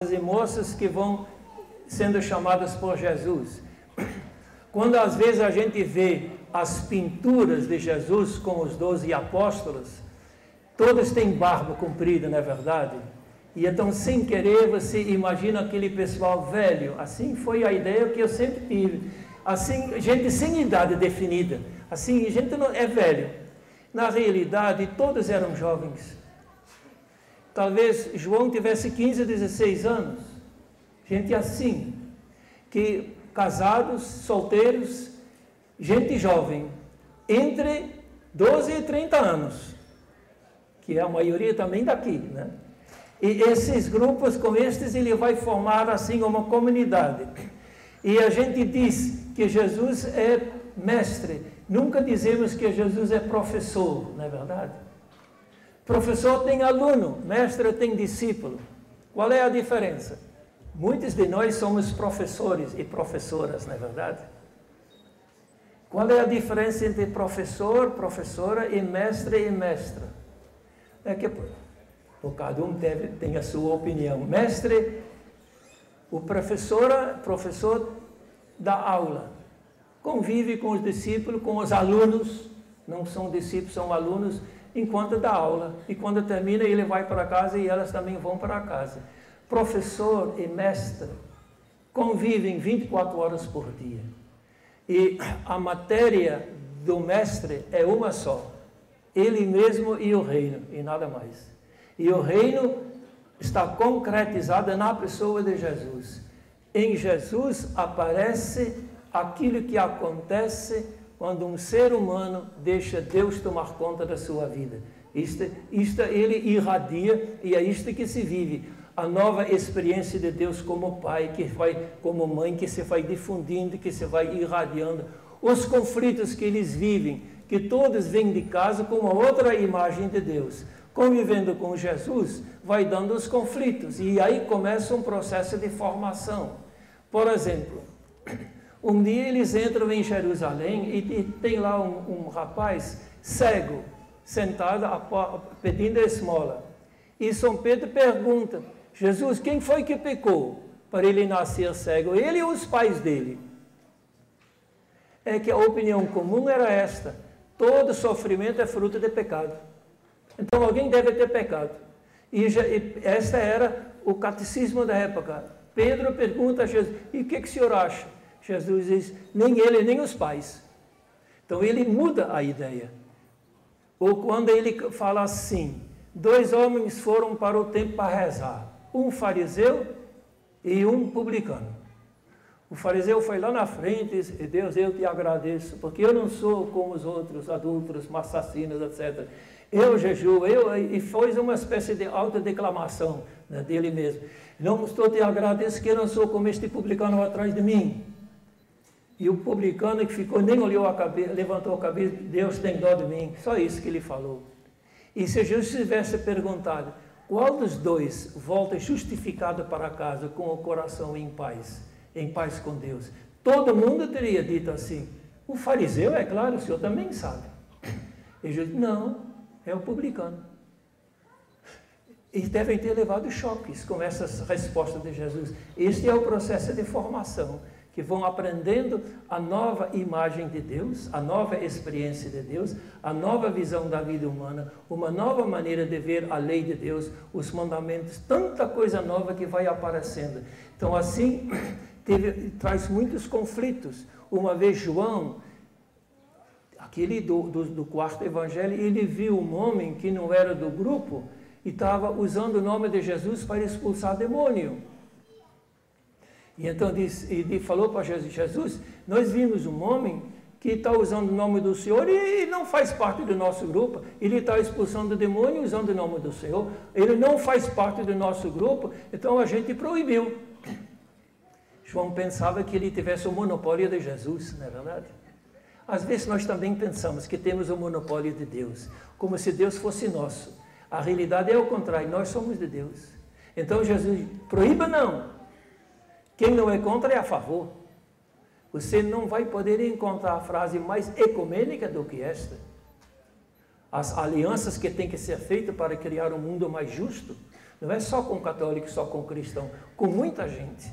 e moças que vão sendo chamadas por Jesus. Quando às vezes a gente vê as pinturas de Jesus com os 12 apóstolos, todos têm barba comprida, não é verdade? E então, sem querer, você imagina aquele pessoal velho. Assim foi a ideia que eu sempre tive. Assim, gente sem idade definida. Assim, gente não é velho. Na realidade, todos eram jovens. Talvez João tivesse 15, 16 anos. Gente assim, que casados, solteiros, gente jovem, entre 12 e 30 anos, que é a maioria também daqui, né? E esses grupos, com estes, ele vai formar assim uma comunidade. E a gente diz que Jesus é mestre. Nunca dizemos que Jesus é professor, não é verdade? Professor tem aluno, mestre tem discípulo. Qual é a diferença? Muitos de nós somos professores e professoras, não é verdade? Qual é a diferença entre professor, professora e mestre mestra? É que cada um tem a sua opinião. Mestre, o professor dá aula, convive com os discípulos, com os alunos, não são discípulos, são alunos, enquanto dá aula. E quando termina, ele vai para casa e elas também vão para casa. Professor e mestre convivem 24 horas por dia. E a matéria do mestre é uma só. Ele mesmo e o reino, e nada mais. E o reino está concretizado na pessoa de Jesus. Em Jesus aparece aquilo que acontece quando um ser humano deixa Deus tomar conta da sua vida. Isto ele irradia e é isto que se vive. A nova experiência de Deus como pai, como mãe, que se vai difundindo, que se vai irradiando. Os conflitos que eles vivem, que todos vêm de casa com uma outra imagem de Deus. Convivendo com Jesus, vai dando os conflitos. E aí começa um processo de formação. Por exemplo, um dia eles entram em Jerusalém e tem lá um rapaz cego, sentado pedindo esmola. E São Pedro pergunta: Jesus, quem foi que pecou para ele nascer cego? Ele ou os pais dele? É que a opinião comum era esta: todo sofrimento é fruto de pecado. Então alguém deve ter pecado. E esta era o catecismo da época. Pedro pergunta a Jesus: e o que o senhor acha? Jesus diz: nem ele, nem os pais. Então ele muda a ideia. Ou quando ele fala assim: 2 homens foram para o templo para rezar, um fariseu e um publicano. O fariseu foi lá na frente e disse: Deus, eu te agradeço, porque eu não sou como os outros adúlteros, assassinos, etc. Eu jejuo, e fez uma espécie de autodeclamação, né, dele mesmo. Não estou te agradeço que eu não sou como este publicano atrás de mim. E o publicano que ficou, nem olhou a cabeça, levantou a cabeça: Deus tem dó de mim. Só isso que ele falou. E se Jesus tivesse perguntado: qual dos dois volta justificado para casa com o coração em paz com Deus? Todo mundo teria dito assim: o fariseu, é claro, o senhor também sabe. E Jesus: não, é o publicano. E devem ter levado choques com essas respostas de Jesus. Este é o processo de formação, que vão aprendendo a nova imagem de Deus, a nova experiência de Deus, a nova visão da vida humana, uma nova maneira de ver a lei de Deus, os mandamentos, tanta coisa nova que vai aparecendo. Então assim, traz muitos conflitos. Uma vez João, aquele do quarto evangelho, ele viu um homem que não era do grupo e estava usando o nome de Jesus para expulsar demônio. E então ele falou para Jesus: Jesus, nós vimos um homem que está usando o nome do Senhor e não faz parte do nosso grupo. Ele está expulsando o demônio usando o nome do Senhor. Ele não faz parte do nosso grupo, então a gente proibiu. João pensava que ele tivesse o monopólio de Jesus, não é verdade? Às vezes nós também pensamos que temos o monopólio de Deus, como se Deus fosse nosso. A realidade é o contrário, nós somos de Deus. Então Jesus: proíba não. Quem não é contra é a favor. Você não vai poder encontrar a frase mais ecumênica do que esta. As alianças que têm que ser feitas para criar um mundo mais justo, Não é só com católico, só com cristão, com muita gente.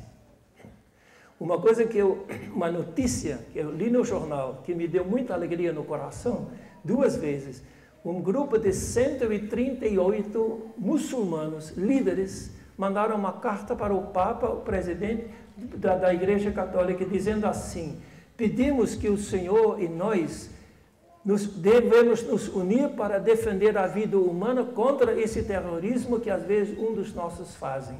Uma notícia que eu li no jornal, que me deu muita alegria no coração, 2 vezes. Um grupo de 138 muçulmanos, líderes, mandaram uma carta para o Papa, o presidente da Igreja Católica, dizendo assim: pedimos que o Senhor e nós devemos nos unir para defender a vida humana contra esse terrorismo que às vezes um dos nossos fazem.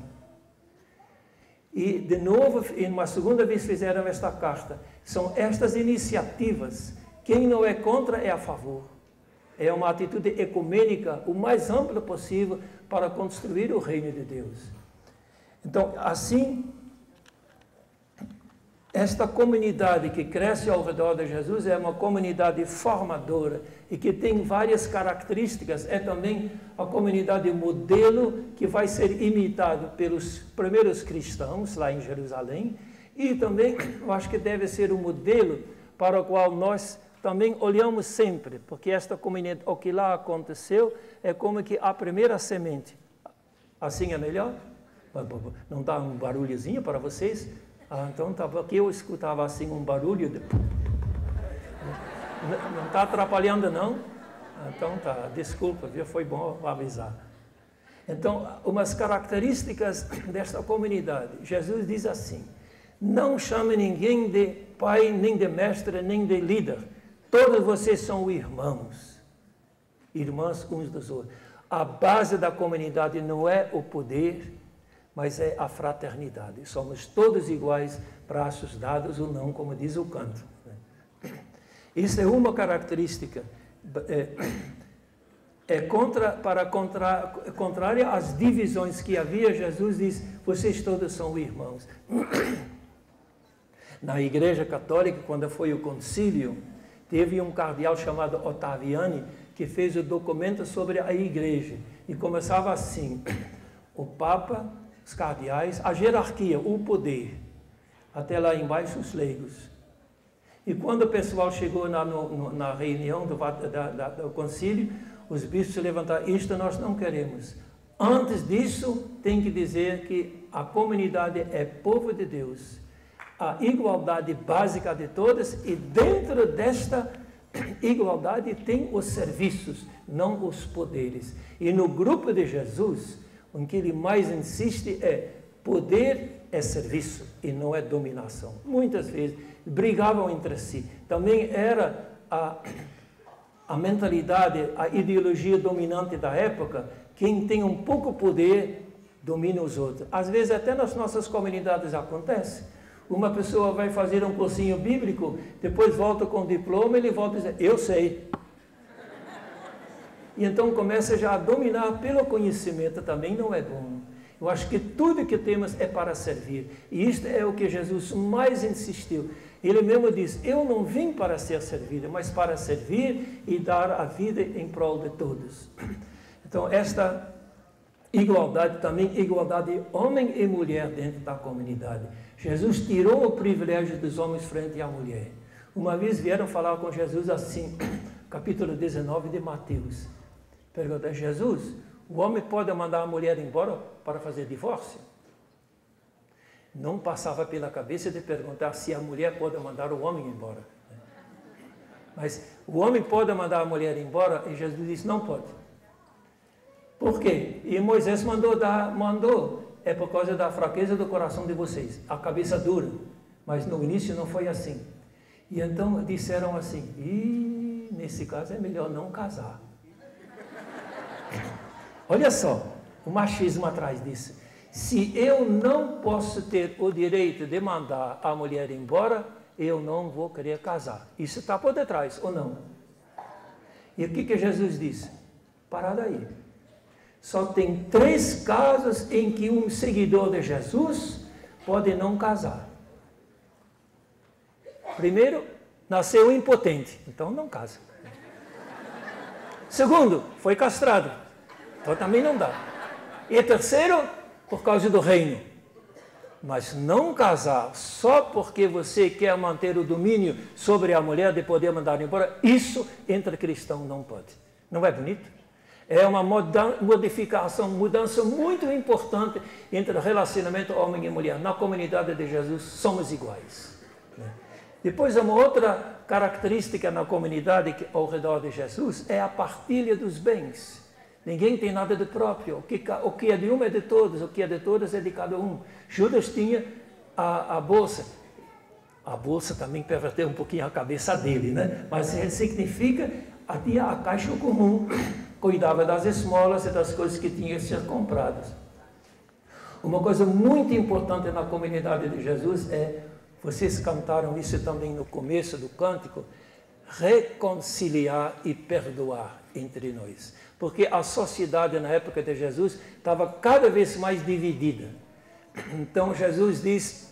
E, de novo, em uma segunda vez fizeram esta carta. São estas iniciativas. Quem não é contra é a favor. É uma atitude ecumênica, o mais ampla possível, para construir o reino de Deus. Então, assim, esta comunidade que cresce ao redor de Jesus é uma comunidade formadora e que tem várias características. É também a comunidade modelo que vai ser imitado pelos primeiros cristãos lá em Jerusalém, e também eu acho que deve ser um modelo para o qual nós também olhamos sempre, porque esta comunidade, o que lá aconteceu, é como que a primeira semente. Assim é melhor? Não dá um barulhozinho para vocês? Então, porque eu escutava assim um barulho de... Não está atrapalhando, não? Então, tá, desculpa, foi bom avisar. Então, umas características desta comunidade. Jesus diz assim: não chame ninguém de pai, nem de mestre, nem de líder. Todos vocês são irmãos. Irmãos uns dos outros. A base da comunidade não é o poder, mas é a fraternidade. Somos todos iguais, braços dados ou não, como diz o canto. Isso é uma característica. Contrária às divisões que havia. Jesus diz: vocês todos são irmãos. Na Igreja Católica, quando foi o concílio, teve um cardeal chamado Ottaviani, que fez o documento sobre a Igreja. E começava assim: o Papa, os cardeais, a hierarquia, o poder, até lá embaixo os leigos. E quando o pessoal chegou na reunião do concílio, os bispos se levantaram: isto nós não queremos. Antes disso, tem que dizer que a comunidade é povo de Deus, a igualdade básica de todas, e dentro desta igualdade tem os serviços, não os poderes. E no grupo de Jesus, o que ele mais insiste é: poder é serviço e não é dominação. Muitas vezes brigavam entre si. Também era a mentalidade, a ideologia dominante da época: quem tem um pouco poder domina os outros. Às vezes até nas nossas comunidades acontece. Uma pessoa vai fazer um cursinho bíblico, depois volta com o diploma, ele volta e diz: eu sei. E então começa já a dominar pelo conhecimento, também não é bom. Eu acho que tudo que temos é para servir. E isto é o que Jesus mais insistiu. Ele mesmo diz: eu não vim para ser servido, mas para servir e dar a vida em prol de todos. Então, esta igualdade também, igualdade de homem e mulher dentro da comunidade. Jesus tirou o privilégio dos homens frente à mulher. Uma vez vieram falar com Jesus assim, capítulo 19 de Mateus. Pergunta: Jesus, o homem pode mandar a mulher embora para fazer divórcio? Não passava pela cabeça de perguntar se a mulher pode mandar o homem embora. Mas o homem pode mandar a mulher embora, e Jesus disse: não pode. Por quê? E Moisés mandou. É por causa da fraqueza do coração de vocês, a cabeça dura. Mas no início não foi assim. E então disseram assim: nesse caso é melhor não casar. Olha só, o machismo atrás disso. Se eu não posso ter o direito de mandar a mulher embora, eu não vou querer casar. Isso está por detrás, ou não? E o que Jesus disse? Para daí. Só tem 3 casos em que um seguidor de Jesus pode não casar. Primeiro, nasceu impotente, então não casa. Segundo, foi castrado, então também não dá. E terceiro, por causa do reino. Mas não casar só porque você quer manter o domínio sobre a mulher de poder mandar embora, isso entre cristãos não pode. Não é bonito? É uma mudança muito importante entre o relacionamento homem e mulher. Na comunidade de Jesus, somos iguais. Depois, uma outra característica na comunidade ao redor de Jesus é a partilha dos bens. Ninguém tem nada de próprio. O que é de um é de todos, o que é de todos é de cada um. Judas tinha a bolsa. A bolsa também perverteu um pouquinho a cabeça dele, né? Mas significa tinha a caixa comum, cuidava das esmolas e das coisas que tinham que ser compradas. Uma coisa muito importante na comunidade de Jesus é, vocês cantaram isso também no começo do cântico, reconciliar e perdoar entre nós. Porque a sociedade na época de Jesus estava cada vez mais dividida. Então Jesus diz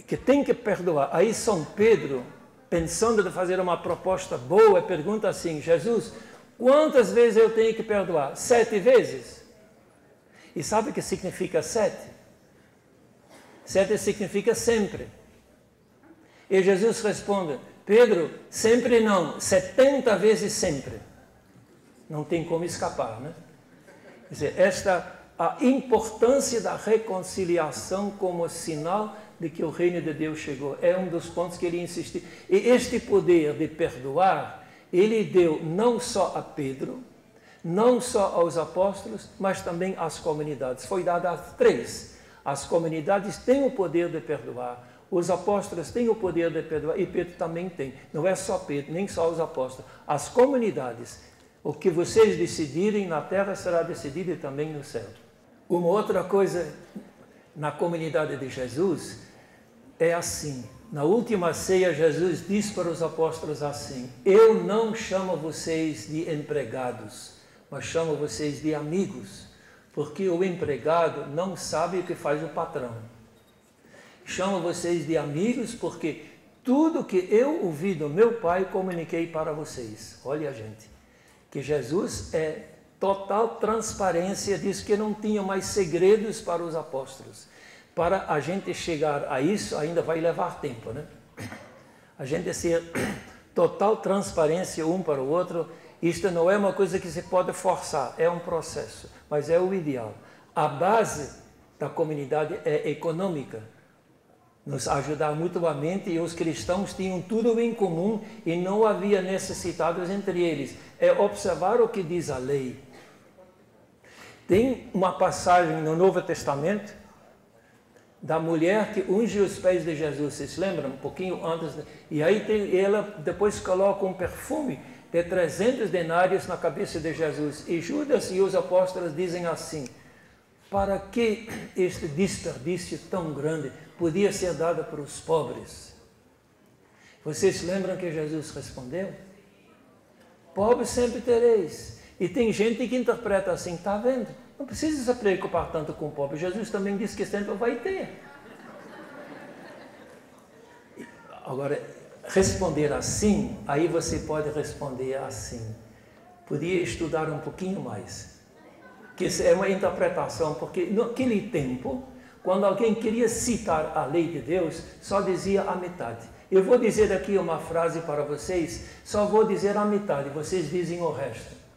que tem que perdoar. Aí São Pedro, pensando de fazer uma proposta boa, pergunta assim: Jesus, quantas vezes eu tenho que perdoar? 7 vezes? E sabe o que significa 7? 7 significa sempre. E Jesus responde: Pedro, sempre não, 70 vezes sempre. Não tem como escapar, né? Quer dizer, a importância da reconciliação como sinal de que o reino de Deus chegou, é um dos pontos que ele insistiu. E este poder de perdoar, ele deu não só a Pedro, não só aos apóstolos, mas também às comunidades. Foi dado a 3. As comunidades têm o poder de perdoar, os apóstolos têm o poder de perdoar, e Pedro também tem. Não é só Pedro, nem só os apóstolos. As comunidades, o que vocês decidirem na terra será decidido também no céu. Uma outra coisa na comunidade de Jesus é assim. Na última ceia, Jesus disse para os apóstolos assim: eu não chamo vocês de empregados, mas chamo vocês de amigos, porque o empregado não sabe o que faz o patrão. Chamo vocês de amigos porque tudo que eu ouvi do meu Pai comuniquei para vocês. Olha, gente, que Jesus é total transparência, diz que não tinha mais segredos para os apóstolos. Para a gente chegar a isso, ainda vai levar tempo, né? A gente ser total transparência um para o outro, isto não é uma coisa que se pode forçar, é um processo, mas é o ideal. A base da comunidade é econômica, nos ajudar mutuamente, e os cristãos tinham tudo em comum e não havia necessitados entre eles. É observar o que diz a lei. Tem uma passagem no Novo Testamento da mulher que unge os pés de Jesus, vocês se lembram? Um pouquinho antes, e aí ela depois coloca um perfume de 300 denários na cabeça de Jesus, e Judas e os apóstolos dizem assim: para que este desperdício tão grande podia ser dado para os pobres? Vocês se lembram que Jesus respondeu? Pobres sempre tereis. E tem gente que interpreta assim: está vendo? Não precisa se preocupar tanto com o pobre. Jesus também disse que sempre vai ter. Agora, responder assim, aí você pode responder assim: podia estudar um pouquinho mais. Que isso é uma interpretação, porque naquele tempo, quando alguém queria citar a lei de Deus, só dizia a metade. Eu vou dizer aqui uma frase para vocês, só vou dizer a metade, vocês dizem o resto.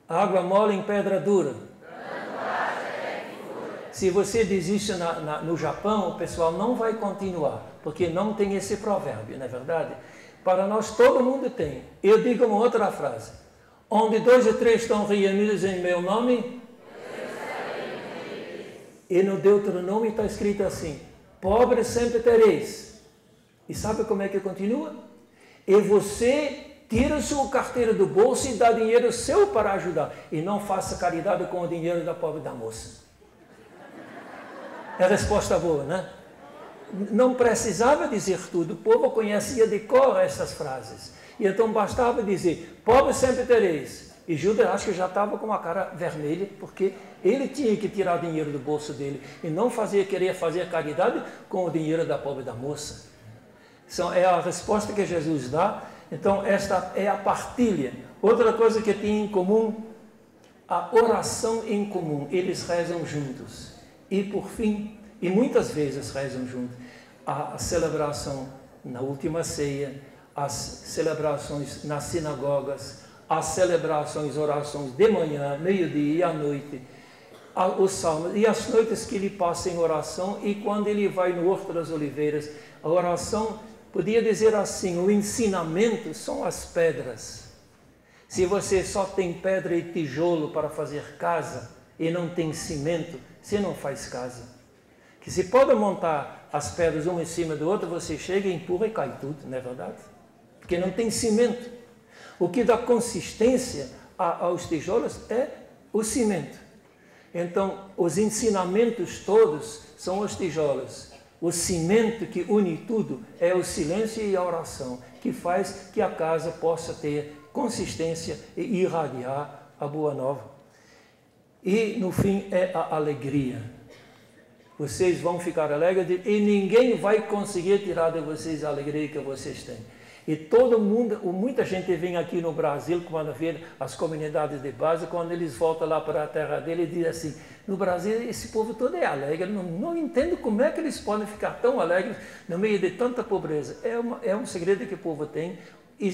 Água mole em pedra dura. Se você diz isso no Japão, o pessoal não vai continuar, porque não tem esse provérbio, não é verdade? Para nós todo mundo tem. Eu digo uma outra frase: onde 2 ou 3 estão reunidos em meu nome, e no Deuteronômio está escrito assim: pobres sempre tereis. E sabe como é que continua? E você tira sua carteira do bolso e dá dinheiro seu para ajudar. E não faça caridade com o dinheiro da pobre da moça. É a resposta boa, né? Não precisava dizer tudo. O povo conhecia de cor essas frases. E então bastava dizer: pobres sempre tereis. E Judas, acho que já estava com a cara vermelha, porque ele tinha que tirar dinheiro do bolso dele e não querer fazer caridade com o dinheiro da pobre da moça. Então, é a resposta que Jesus dá. Então, esta é a partilha. Outra coisa que tem em comum, a oração em comum. Eles rezam juntos. E, por fim, e muitas vezes rezam juntos, a celebração na última ceia, as celebrações nas sinagogas, as celebrações, orações de manhã, meio-dia e à noite, os salmos, e as noites que ele passa em oração, e quando ele vai no Horto das Oliveiras, a oração, podia dizer assim, o ensinamento são as pedras. Se você só tem pedra e tijolo para fazer casa, e não tem cimento, você não faz casa. Que se pode montar as pedras uma em cima do outro, você chega, empurra e cai tudo, não é verdade? Porque não tem cimento. O que dá consistência aos tijolos é o cimento. Então, os ensinamentos todos são os tijolos. O cimento que une tudo é o silêncio e a oração, que faz que a casa possa ter consistência e irradiar a boa nova. E, no fim, é a alegria. Vocês vão ficar alegres e ninguém vai conseguir tirar de vocês a alegria que vocês têm. E todo mundo, muita gente vem aqui no Brasil, quando vê as comunidades de base, quando eles voltam lá para a terra dele, e dizem assim, no Brasil esse povo todo é alegre, não entendo como é que eles podem ficar tão alegres no meio de tanta pobreza. É um segredo que o povo tem, e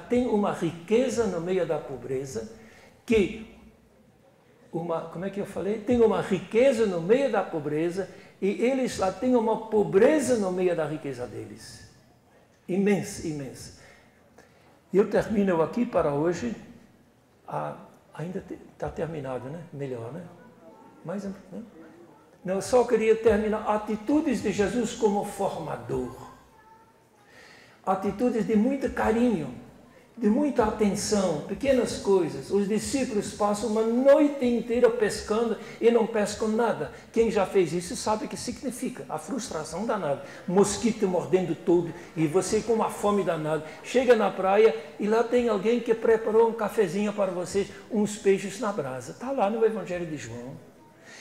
tem uma riqueza no meio da pobreza, como é que eu falei? Tem uma riqueza no meio da pobreza, e eles lá têm uma pobreza no meio da riqueza deles. Imensa, imensa. Eu termino aqui para hoje. Ainda está terminado, né? Melhor, né? Mas, né? Não, eu só queria terminar. Atitudes de Jesus como formador. Atitudes de muito carinho, de muita atenção, pequenas coisas. Os discípulos passam uma noite inteira pescando e não pescam nada. Quem já fez isso sabe o que significa. A frustração danada. Mosquito mordendo tudo e você com uma fome danada. Chega na praia e lá tem alguém que preparou um cafezinho para vocês, uns peixes na brasa. Está lá no Evangelho de João.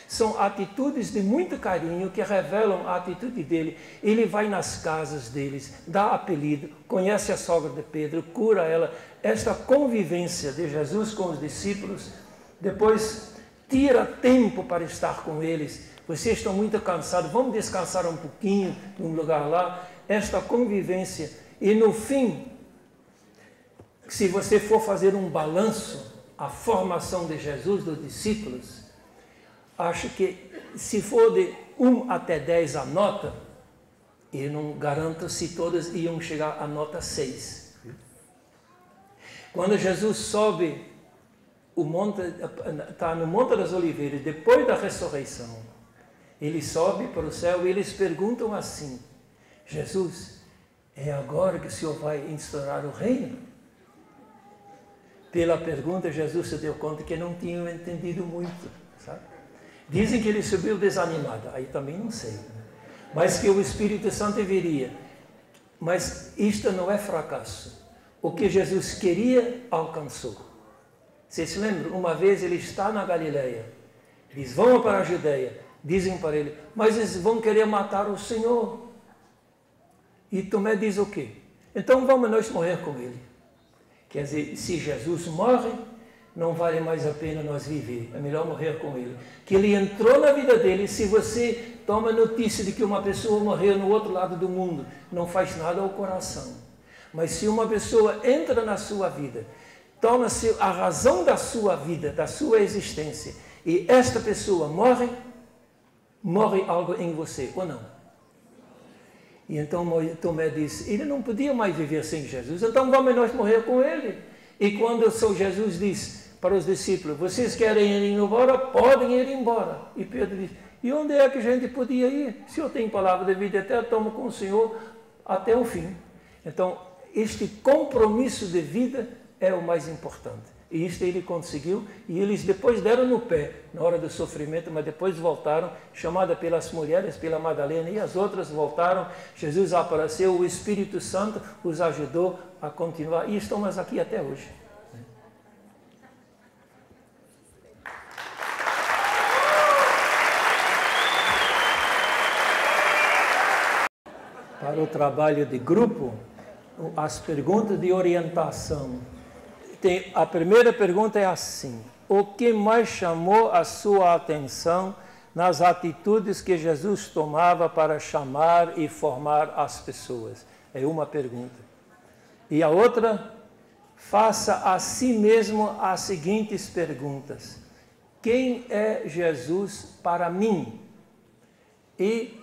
São atitudes de muito carinho que revelam a atitude dele. Ele vai nas casas deles, dá apelido, conhece a sogra de Pedro, cura ela. Esta convivência de Jesus com os discípulos, depois tira tempo para estar com eles. Vocês estão muito cansados, vamos descansar um pouquinho num lugar lá. Esta convivência. E no fim, se você for fazer um balanço, a formação de Jesus, dos discípulos, acho que se for de 1 até 10 a nota, eu não garanto se todas iam chegar à nota 6. Quando Jesus sobe o monte, está no Monte das Oliveiras, depois da ressurreição, ele sobe para o céu e eles perguntam assim, Jesus, é agora que o Senhor vai instaurar o reino? Pela pergunta, Jesus se deu conta que não tinham entendido muito, sabe? Dizem que ele subiu desanimado, aí também não sei. Mas que o Espírito Santo viria. Mas isto não é fracasso. O que Jesus queria, alcançou. Vocês se lembram? Uma vez ele está na Galileia. Diz, vão para a Judeia. Dizem para ele, mas eles vão querer matar o Senhor. E Tomé diz o quê? Então vamos nós morrer com ele. Quer dizer, se Jesus morre, não vale mais a pena nós viver, é melhor morrer com ele. Que ele entrou na vida dele. Se você toma notícia de que uma pessoa morreu no outro lado do mundo, não faz nada ao coração. Mas se uma pessoa entra na sua vida, torna-se a razão da sua vida, da sua existência, e esta pessoa morre, morre algo em você, ou não? E então Tomé disse, ele não podia mais viver sem Jesus, então vamos nós morrer com ele. E quando o Senhor Jesus disse para os discípulos, vocês querem ir embora? Podem ir embora. E Pedro disse, e onde é que a gente podia ir? Se eu tenho palavra de vida eterna, tomo com o Senhor até o fim. Então, este compromisso de vida é o mais importante. E isto ele conseguiu, e eles depois deram no pé, na hora do sofrimento, mas depois voltaram, chamada pelas mulheres, pela Madalena, e as outras voltaram. Jesus apareceu, o Espírito Santo os ajudou a continuar, e estamos aqui até hoje. Para o trabalho de grupo, as perguntas de orientação. A primeira pergunta é assim, o que mais chamou a sua atenção nas atitudes que Jesus tomava para chamar e formar as pessoas? É uma pergunta. E a outra, faça a si mesmo as seguintes perguntas: quem é Jesus para mim? E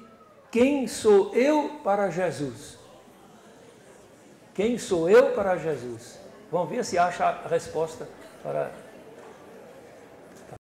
quem sou eu para Jesus? Quem sou eu para Jesus? Vamos ver se acha a resposta para